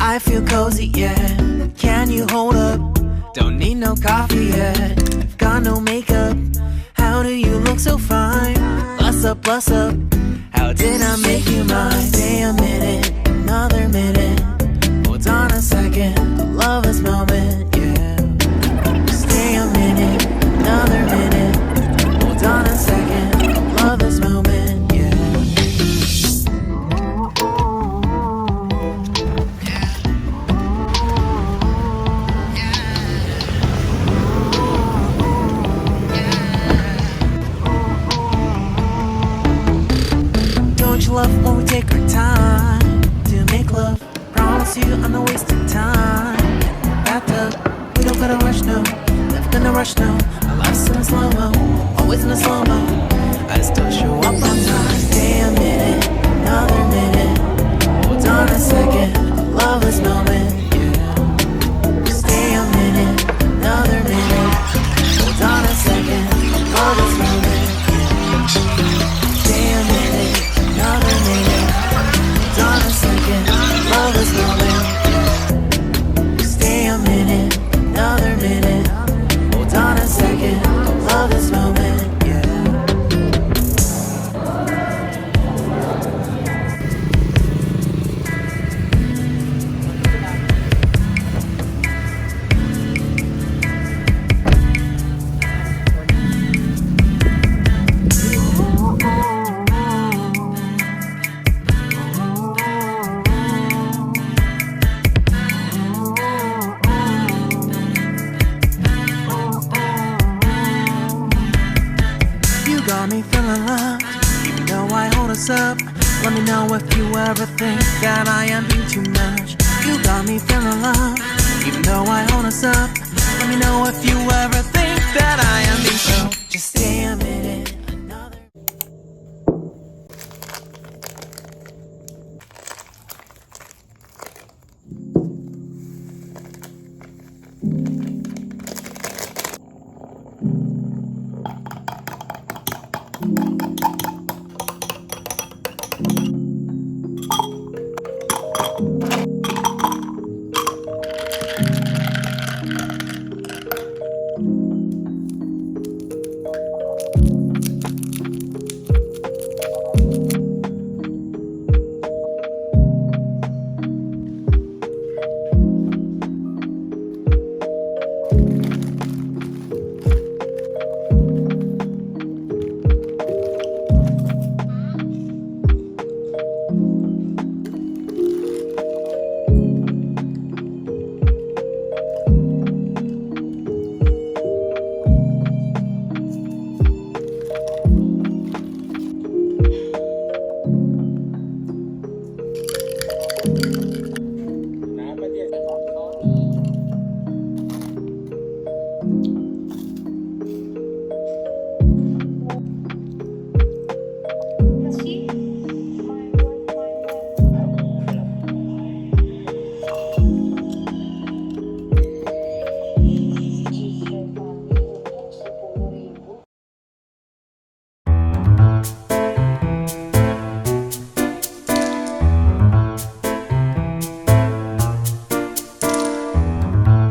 I feel cozy, yeah. Can you hold up? Don't need no coffee yet. I've got no makeup. How do you look so fine? Plus up, plus up. How did I make you mine? Stay a minute, another minute. Hold on a second, I love this moment, yeah. Stay a minute, another minute. Hold on a second, I love this moment, yeah. Don't you love when we take our time to make love? Promise you I'm not wasting time. Bathtub, we don't gotta rush no. Never gonna rush no. Our life's in a slow-mo, always in a slow-mo. I still show up on time. Stay a minute, another minute. Hold on a second, I love this moment, yeah. Stay a minute, another minute. Hold on a second, I love this moment, yeah. Stay a minute, another minute. Hold on a second, I love this moment, yeah. Stay a minute, another minute. Hold on a second, I love this moment, yeah. You got me feeling loved, even though I hold us up. Let me know if you ever think that I am being too much. You got me feeling loved, even though I hold us up. Let me know if you ever think that I am being so. Just stay a minute, another.